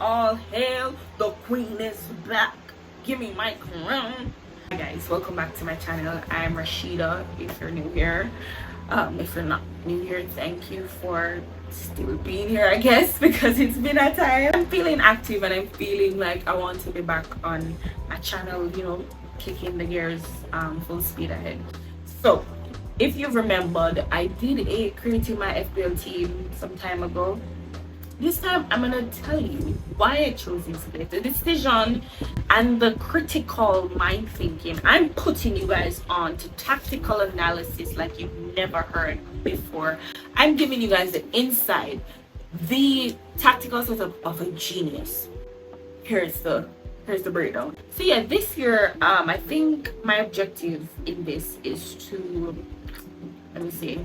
All hail, the queen is back. Give me my crown. Hi guys, welcome back to my channel. I'm Rashida. If you're new here, if you're not new here, thank you for still being here, I guess, because it's been a time. I'm feeling active and I'm feeling like I want to be back on my channel, kicking the gears full speed ahead. So if you've remembered, I did a creating my FBL team some time ago. This time I'm gonna tell you why I chose this split, the decision and the critical mind thinking. I'm putting you guys on to tactical analysis like you've never heard before. I'm giving you guys the insight, the tactical setup of a genius. Here's the breakdown. So yeah, this year I think my objective in this is to, let me see,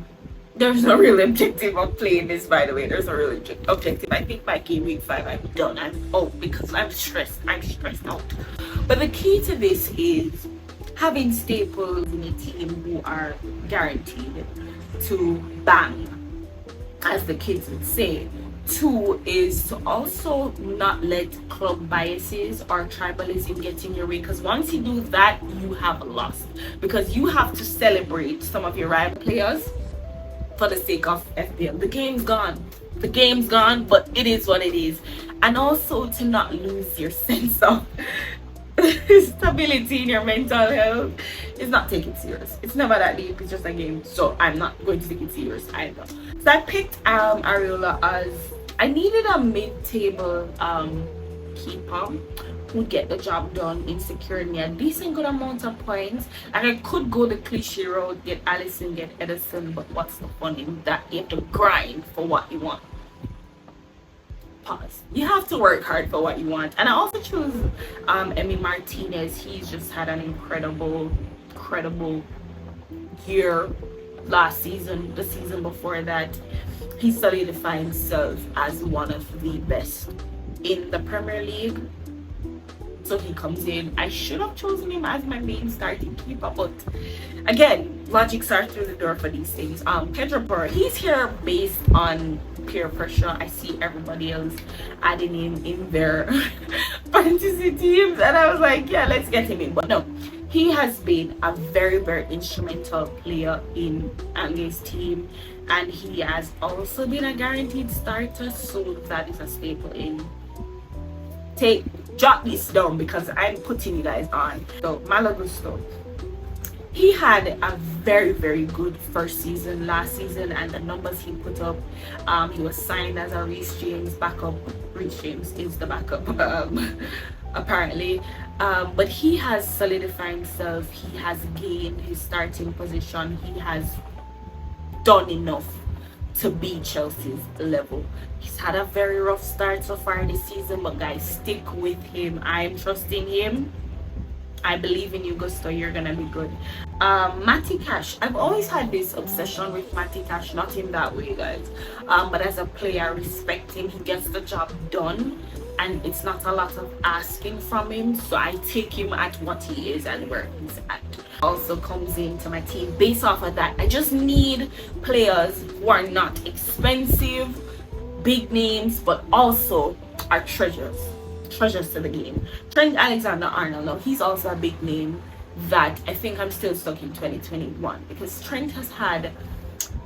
there's no real objective of playing this, by the way. There's no real objective. I think by game week 5 I'm done. I'm out because I'm stressed out. But the key to this is having staples in a team who are guaranteed to bang, as the kids would say. 2 is to also not let club biases or tribalism get in your way, because once you do that, you have lost, because you have to celebrate some of your rival players for the sake of FBL. The game's gone, but it is what it is. And also to not lose your sense of stability in your mental health. It's not taken serious. It's never that deep. It's just a game, so I'm not going to take it serious either. So I picked Areola as I needed a mid-table keeper would get the job done in securing me a decent good amount of points. Like, I could go the cliche road, get Allison, get Edison, but what's the fun in that? You have to grind for what you want. Pause. You have to work hard for what you want. And I also chose Emi Martinez. He's just had an incredible year last season. The season before that, he solidified himself as one of the best in the Premier League. So he comes in. I should have chosen him as my main starting keeper, but again, logic starts through the door for these things. Pedro Porro, he's here based on peer pressure. I see everybody else adding him in their fantasy teams, and I was like, yeah, let's get him in. But no, he has been a very instrumental player in Ange's team, and he has also been a guaranteed starter, so that is a staple in. Jot this down because I'm putting you guys on. So Malo Gusto, he had a very good first season last season, and the numbers he put up, he was signed as a Reece James backup. Reece James is the backup apparently, but he has solidified himself. He has gained his starting position. He has done enough to be Chelsea's level. He's had a very rough start so far this season, but guys, stick with him. I'm trusting him. I believe in you, Gusto. You're gonna be good. Matty Cash, I've always had this obsession with Matty Cash, not in that way, guys, but as a player, I respect him. He gets the job done, and it's not a lot of asking from him, so I take him at what he is and where he's at. Also comes into my team based off of that. I just need players who are not expensive, big names, but also are treasures to the game. Trent Alexander-Arnold, now he's also a big name that I think I'm still stuck in 2021, because Trent has had,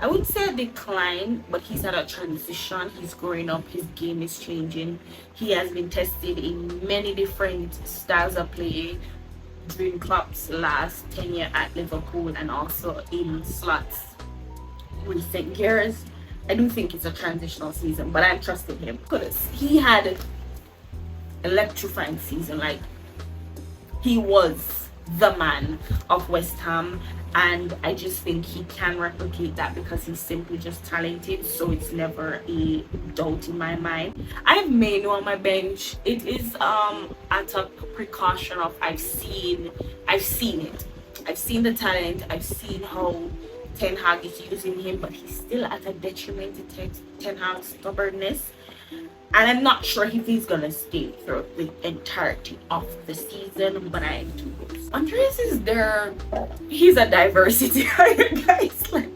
I would say, a decline, but he's had a transition. He's growing up, his game is changing. He has been tested in many different styles of play during Klopp's last tenure at Liverpool, and also in Slot's recent years. I do think it's a transitional season, but I'm trusting him because he had electrifying season. Like, he was the man of West Ham, and I just think he can replicate that because he's simply just talented, so it's never a doubt in my mind. I have Menu on my bench. It is at a precaution of I've seen it. I've seen the talent. I've seen how Ten Hag is using him, but he's still at a detriment to Ten Hag's stubbornness. And I'm not sure if he's gonna stay throughout the entirety of the season, but I do hope so. Andreas is there. He's a diversity hire, guys. Like,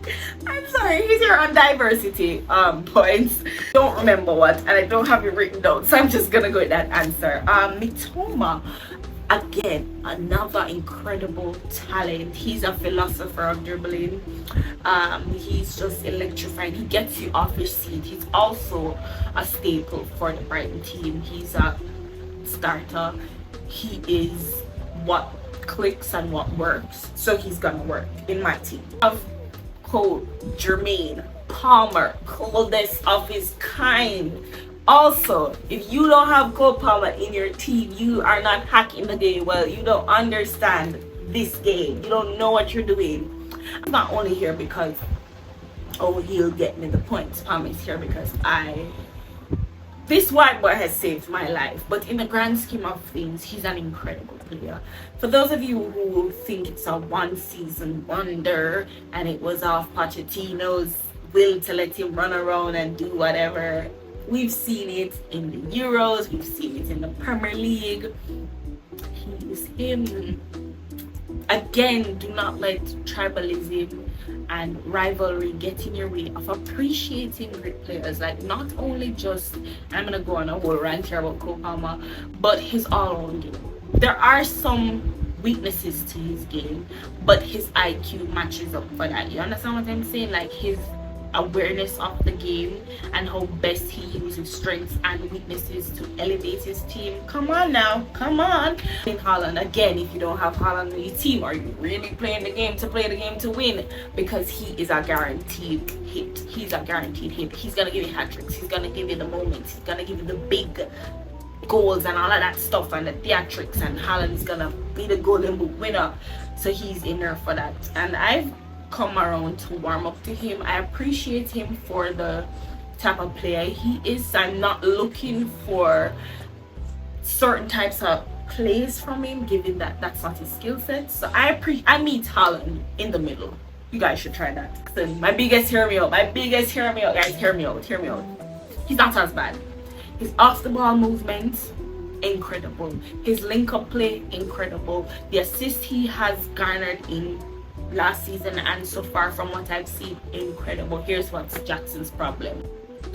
I'm sorry, he's here on diversity points. Don't remember what, and I don't have it written down, so I'm just gonna go with that answer. Mitoma, again, another incredible talent. He's a philosopher of dribbling. He's just electrifying. He gets you off your seat. He's also a staple for the Brighton team. He's a starter. He is what clicks and what works. So he's gonna work in my team. Of Cole, Jermaine, Palmer, coldest of his kind. Also, if you don't have Cole Palmer in your team, you are not hacking the game well. You don't understand this game. You don't know what you're doing. I'm not only here because, oh, he'll get me the points. Palmer is here because this white boy has saved my life. But in the grand scheme of things, he's an incredible player. For those of you who think it's a one-season wonder and it was off Pochettino's will to let him run around and do whatever, we've seen it in the Euros, we've seen it in the Premier League. He's him. Again, do not let tribalism and rivalry get in your way of appreciating great players. Like, not only just, I'm gonna go on a whole rant here about Cole Palmer, but his all-round game. There are some weaknesses to his game, but his IQ matches up for that. You understand what I'm saying? Like, his awareness of the game and how best he uses strengths and weaknesses to elevate his team. Come on now, come on. In Haaland, again, if you don't have Haaland in your team, are you really playing the game to play the game to win? Because he is a guaranteed hit. He's a guaranteed hit. He's gonna give you hat tricks. He's gonna give you the moments. He's gonna give you the big goals and all of that stuff and the theatrics, and Haaland is gonna be the golden boot winner. So he's in there for that. And I've come around to warm up to him. I appreciate him for the type of player he is. I'm not looking for certain types of plays from him, given that that's not his skill set. So I meet Haaland in the middle. You guys should try that. So my biggest hear me out, guys, hear me out. He's not as bad. His off the ball movement, incredible. His link up play, incredible. The assist he has garnered in last season and so far from what I've seen, incredible. Here's what's Jackson's problem.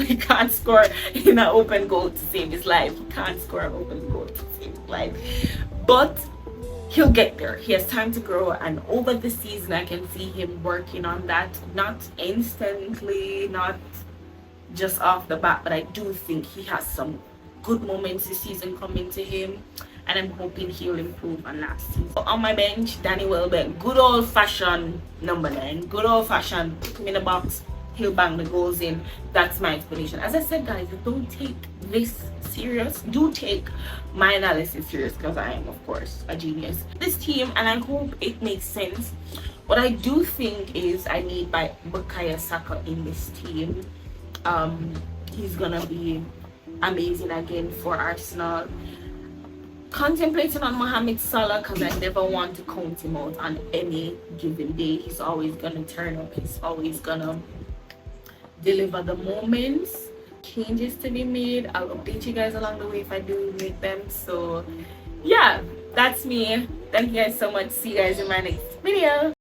He can't score in an open goal to save his life. He can't score an open goal to save his life. But he'll get there. He has time to grow, and over the season I can see him working on that. Not instantly, not just off the bat, but I do think he has some good moments this season coming to him, and I'm hoping he'll improve on last season. On my bench, Danny Welbeck, good old fashioned number 9, good old fashioned, put him in the box, he'll bang the goals in. That's my explanation. As I said, guys, don't take this serious. Do take my analysis serious, because I am, of course, a genius. This team, and I hope it makes sense. What I do think is I need Bukayo Saka in this team. He's gonna be amazing again for Arsenal. Contemplating on Mohamed Salah, because I never want to count him out on any given day. He's always gonna turn up. He's always gonna deliver the moments. Changes to be made. I'll update you guys along the way if I do make them. So yeah, that's me. Thank you guys so much. See you guys in my next video.